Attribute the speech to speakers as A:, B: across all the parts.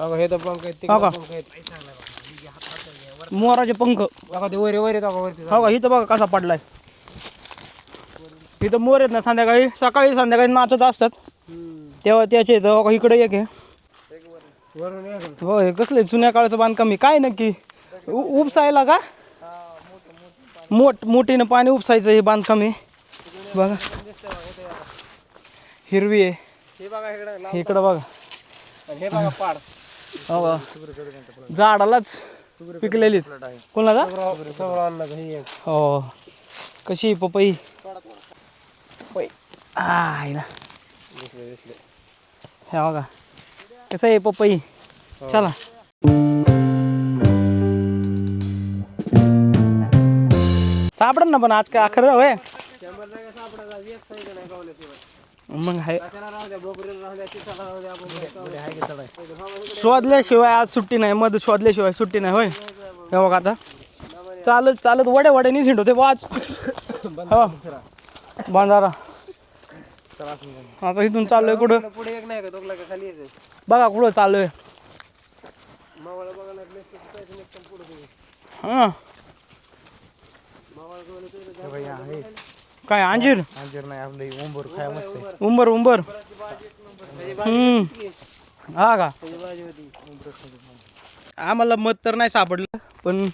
A: बघा हे तर पंख आहेत,
B: हो का?
A: तिकडे पंख आहेत.
B: मोराचे पंख.
A: बघा ते वर वर बघा वरती.
B: हो का? इथं बघा कसा पडलाय. इथं मोर आहेत ना, संध्याकाळी सकाळी संध्याकाळी नाचत असतात तेव्हा त्याचे इथं हो का इकडे एक आहे.
A: वरून एक.
B: हो हे कसले जुन्या काळाचं बांधकाम आहे काय नक्की उपसायला का? मोठीनं पाणी उपसायचं हे बांधकाम आहे बघा. हिरवी आहे
A: हे बघा इकडे
B: इकडं बघा.
A: हे बघा पाड.
B: हो का? झाडालाच पिकलेली कोणाला? हो कशी पपई आहे ना. हे बघा कसं आहे पपई. चला सापडन ना पण आज काय अखर होय मग आहे. शोधल्याशिवाय आज सुट्टी नाही. मध शोधल्याशिवाय सुट्टी नाही होय. हे बघा आता चालत चालत वड्या वड्यानी हिंडवते वाज. हो बांधारा. आता इथून चाललोय कुठं
A: पुढे एक नाही का तो खाली
B: बघा कुठं चाललोय. हां काय अंजीर
A: नाही आपलं उंबर खाय मस्त.
B: उंबर उंबर हा का? आम्हाला मध तर नाही सापडलं पण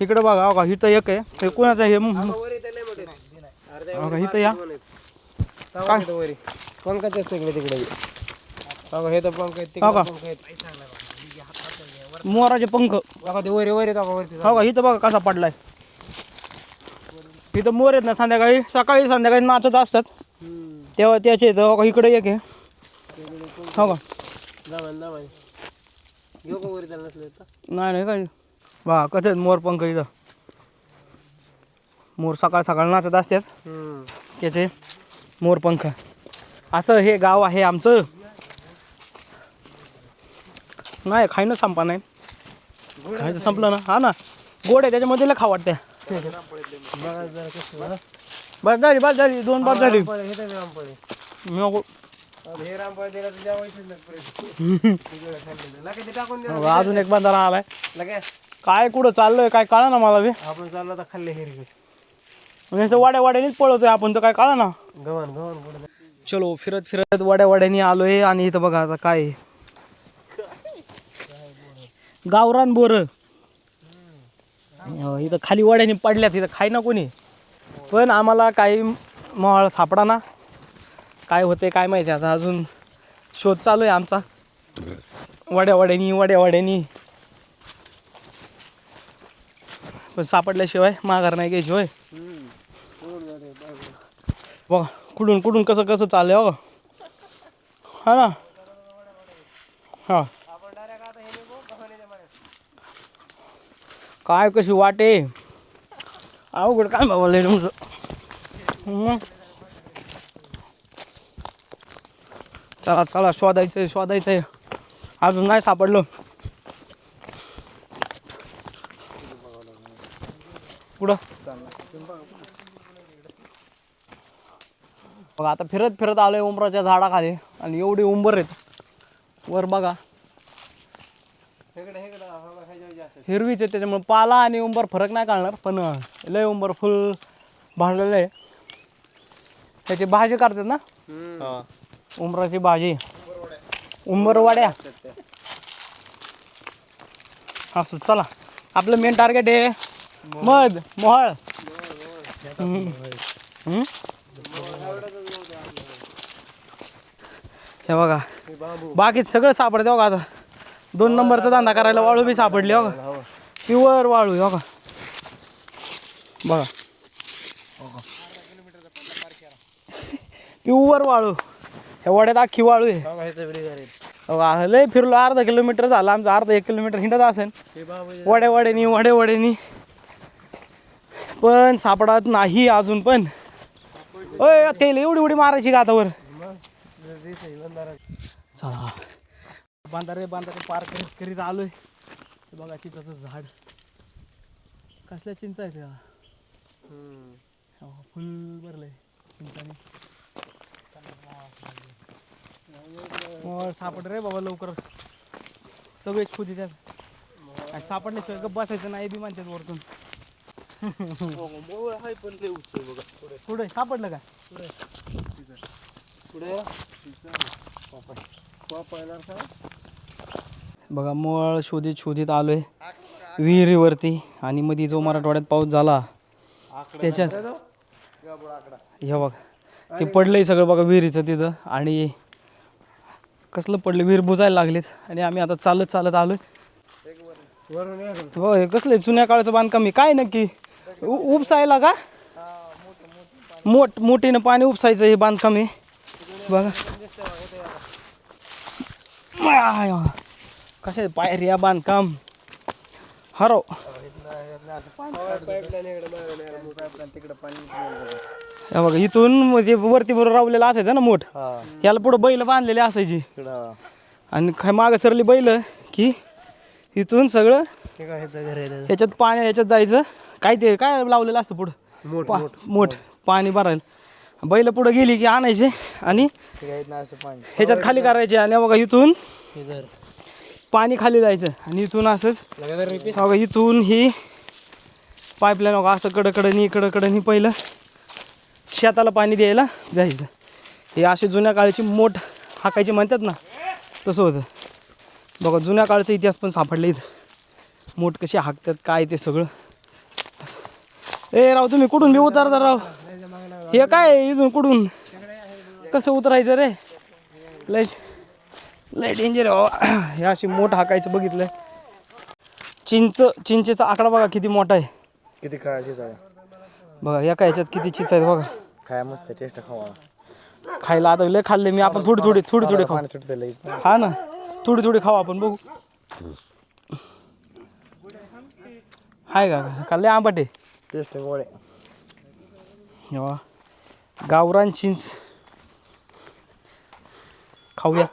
B: इकडं बघा हो का इथं एक आहे. हे कोणाचं हे इथं या
A: काय पंखाचे सगळे तिकडे. बघा हे तर पंख आहेत,
B: हो का?
A: तिकडे पंख आहेत.
B: मोराचे पंख.
A: बघा ते वर वर बघा वरती.
B: हो का? इथं बघा कसा पडलाय. इथं मोर आहेत ना, संध्याकाळी सकाळी संध्याकाळी नाचत असतात तेव्हा त्याचे इथं हो का इकडे एक आहे. हो का? नाही नाही काय बा कसं मोर पंख इथं. मोर सकाळ सकाळ नाचत असतात त्याचे मोर पंख. असं हे गाव आहे आमचं. नाही खायनं संपा नाही. खायचं संपलं ना. हा ना गोड आहे त्याच्यामध्ये लय खा वाटते. बस झाली बस झाली 2 बार झाली. अजून एक बांधारा आलाय. काय कुठं चाललोय काय कळा ना मला बी.
A: आपण चाललो तर खाल्ले हिरवे
B: म्हणजे वाड्या वाड्यानीच पळवतोय आपण तर काय कळा ना.
A: गव्हाण गव्हाण.
B: चलो फिरत फिरत वाड्या वाड्यानी आलोय आणि इथं बघा आता काय गावरान बोर. इथं खाली वाड्यानी पडल्यात. इथं खाय ना कोणी पण आम्हाला काही मोहाळ सापडा ना. काय होते काय माहिती आता. अजून शोध चालू आहे आमचा वाड्या वाड्यानी पण सापडल्याशिवाय माघार नाही घ्यायची होय. बघा कुठून कुठून कसं कसं चाललंय हो हा ना. हा काय कशी वाटे अवघड काय बाबा तुमचं. चला चला शोधायचंय अजून नाही सापडलं. कुठं बघा आता फिरत फिरत आलोय उंबराच्या झाडाखाली आणि एवढी उंबर आहेत वर बघा. हिरवीच आहे त्याच्यामुळे पाला आणि उंबर फरक नाही कळणार पण लय उंबर फुल भांडलेलं आहे. त्याची भाजी करतात ना उंबराची भाजी उंबरवाड्या. असं चला आपलं मेन टार्गेट आहे मध मोहळ. हे बघा बाकी सगळं सापडते बघा. आता 2 नंबरचा धंदा करायला वाळू बी सापडली हो का. प्युअर वाळू हो का. बघा प्युअर वाळू. ह्या वाड्यात अख्खी वाळू आहे. लय फिरलो अर्धा किलोमीटर झाला आमचा. अर्धा 1 किलोमीटर हिंडत असेल वाड्या वाड्यानी पण सापडत नाही अजून पण. ओय तेल एवढी उडी मारायची का आता वर. चला बांधारे पार करीत आलोय. बघा चिंचाचं झाड कसल्या चिंचा आहे त्या. फुल भरलंय चिंचाने. सापड रे बाबा लवकर. सगळे शोधित आहेत. आणि सापडल्याशिवाय गप्प बसायचं नाही बी म्हणतात वरतून. पुढे सापडलं का? बघा मोळ शोधित शोधित आलोय विहिरीवरती. आणि मध्ये जो मराठवाड्यात पाऊस झाला त्याच्यात हे बघ ते पडलंय सगळं बघा विहिरीचं तिथं. आणि कसलं पडलं, विहीर बुजायला लागलेत. आणि आम्ही आता चालत चालत आलोय. हो हे कसलं जुन्या काळाचं बांधकाम आहे काय नक्की? उपसायला का? मोठीनं पाणी उपसायचं हे बांधकाम आहे बघा. कशा पायऱ्या बांधकाम हरो. बघा इथून म्हणजे वरती बरोबर रावलेलं असायचं ना मोठ. याला पुढं बैल बांधलेले असायची. आणि काय मागं सरली बैल की इथून सगळं ह्याच्यात पाणी ह्याच्यात जायचं. काय ते काय लावलेलं असतं पुढं मोठ पाणी भरायला. बैल पुढं गेली की आणायचे आणि ह्याच्यात खाली करायचे. आणि बघा इथून पाणी खाली जायचं. आणि इथून असंच बघा इथून ही पाईपलाईन बघा असं कडकडनी पहिलं शेताला पाणी द्यायला जायचं. हे असे जुन्या काळची मोठ हाकायची म्हणतात ना तसं होतं. बघा जुन्या काळचा इतिहास पण सापडला इथं. मोठ कशी हाकतात काय ते सगळं. ए राव तुम्ही कुठून बी उतरता राव. हे काय इथून कुठून कसं उतरायचं रे. लय डेंजर आहे. हे अशी मोठ हाकायचं बघितलंय. चिंचेचा आकडा बघा किती मोठा आहे.
A: किती काळाची जागा
B: बघा एका ह्याच्यात किती चिंच आहेत बघा.
A: काय मस्त टेस्ट खावा.
B: खायला आता लय खाल्ले मी. आपण थोडी खाऊ. हा ना थोडी खाऊ आपण बघू. हाय का लय आंबट आहे.
A: टेस्ट गोळे
B: गावरान चिंच खाऊया.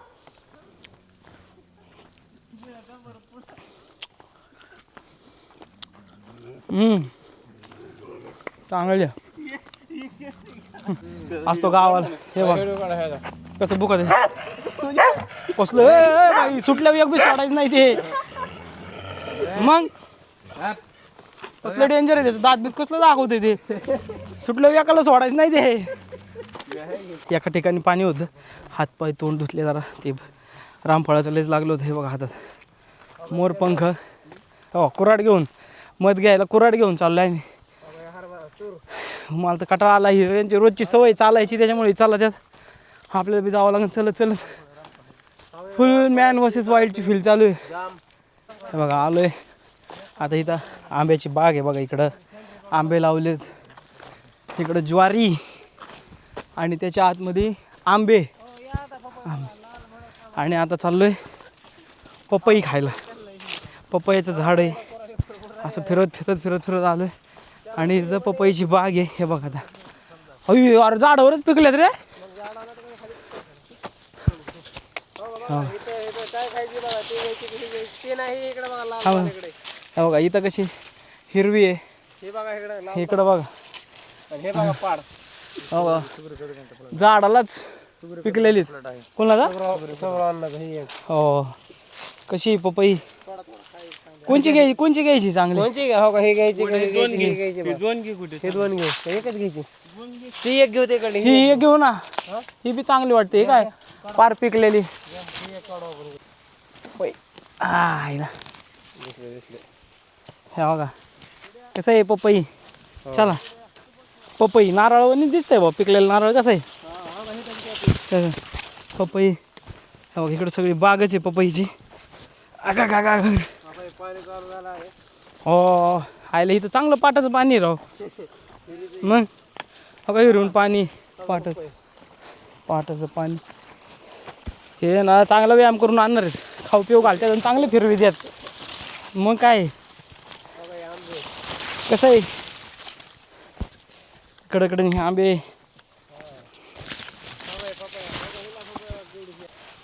B: चांगलं असतो गावाला. हे बघ कसं बुकत आहे. कसलं बाई सुटल्यावर एक बी सोडायचं नाही ते. मग कसलं डेंजर आहे त्याचं. दात बीत कसलं दाखवते ते. सुटल्यावर एकाला सोडायचं नाही ते. एका ठिकाणी पाणी होतं. हातपाय तोंड धुतले जरा. ते रामफळाचं लयच लागलं होतं. हे बघा हातात मोरपंख. हो कुऱ्हाड घेऊन मध घ्यायला कुऱ्हाड घेऊन चाललो आहे मी. मला तर कटाळा आला. ही यांची रोजची सवय चालायची त्याच्यामुळे चालत त्यात आपल्याला बी जावं लागेल. चलत फुल मॅन वर्सेस वाईल्डची फील चालू आहे. हे बघा आलोय आता. इथं आंब्याची बाग आहे बघा. इकडं आंबे लावलेत. इकडं ज्वारी आणि त्याच्या आतमध्ये आंबे. आणि आता चाललोय पपई खायला. पपईचं झाड आहे. असं फिरत आलोय. आणि इथं पपईची बाग आहे. हे बघा आता अयो अरे झाडावरच पिकलेत रे. हे बघा इथं कशी हिरवी आहे. इकडं बघा झाडालाच पिकलेली. कोणाला हो कशी पपई कोणची घ्यायची चांगली. ही एक घेऊ ना. ही बी चांगली वाटते. काय पार पिकलेली. हे बघा कसं आहे पपई. चला पपई नारळावानी दिसतंय बा. पिकलेलं नारळ कसं आहे पपई. हे बघा इकडे सगळी बागच आहे पपईची. हो आयला इथं चांगलं पाटाचं पाणी राव. मग बघा हिरून पाणी पाटाचं पाणी. हे ना चांगला व्यायाम करून आणणार आहेत. खाऊ पिऊ घालतात आणि चांगले फिरवी द्यात. मग काय कसं आहे कडे आंबे.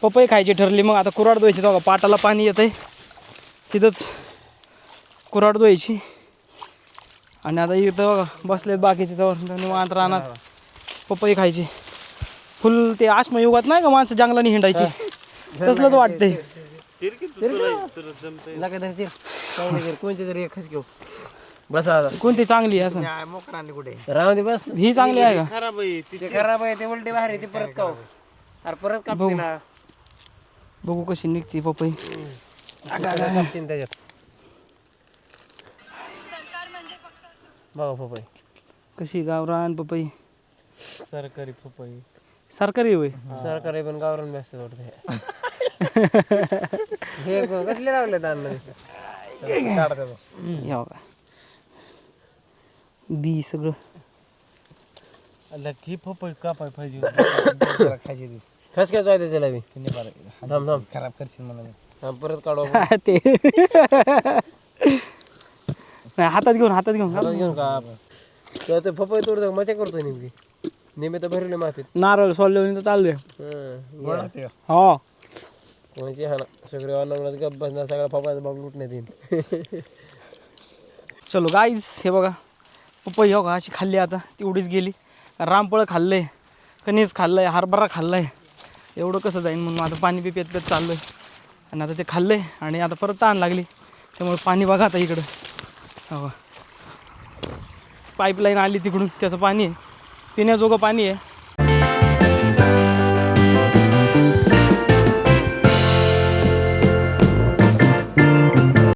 B: पपई खायची ठरली. मग आता कुऱ्हाड धुवायची. बघा पाटाला पाणी येत आहे तिथंच कुऱ्हाड धुवायची. आणि आता इथं बघा बसलेत बाकीचे तर निवांत रानात पपई खायची. फुल ते आश्मयुगात नाही का माणसं जंगलाने हिंडायची तसलंच वाटतंय.
A: नका धरतील कोणती तरी एकच घेऊ बसा आता
B: कोणती चांगली आहे असं
C: मोकरांनी कुठे
A: राहू दे बस
B: ही चांगली आहे का
A: ते खराब आहे ते उलटे बाहेर आहे, ते परत काव अरे परत कापतील ना
B: बघू कशी निघते पपई
A: कापतील त्याच्यात बघा पपई
B: कशी गावरान पपई
C: सरकारी पपई
B: सरकारी होय
A: सरकारी पण गावरान जास्त वाटतं हे कसले लावले
B: या बघा. बी सगळं
C: ही पपई कापाय पाहिजे
A: खायची ती खस काय जायचं त्याला बी थांब थांब
C: खराब करशील मला
A: थांब परत काढू आपण.
B: ते नाही हातात घेऊन
A: हातात घेऊन का तेव्हा ते पपई तोडतो मजा करतो नेमकी नेहमी तर भरले मातीत
B: नारळ सोलले तर चालू आहे हो
A: कोणाची हा ना सगळे अन्न गप बसणार सगळा पपईचा बाग लुटण्यात येईल
B: चलो गाईज हे बघा पपई हो का अशी खाल्ली आता तेवढीच गेली रामफळ खाल्लंय कणीस खाल्लंय हरभरा खाल्लाय एवढं कसं जाईन म्हणून आता पाणी बी पेत पेत चाललंय आणि आता ते खाल्लंय आणि आता परत ताण लागली त्यामुळे पाणी बघा आता इकडं हो पाईपलाईन आली तिकडून त्याचं पाणी आहे पिण्याजोगं पाणी आहे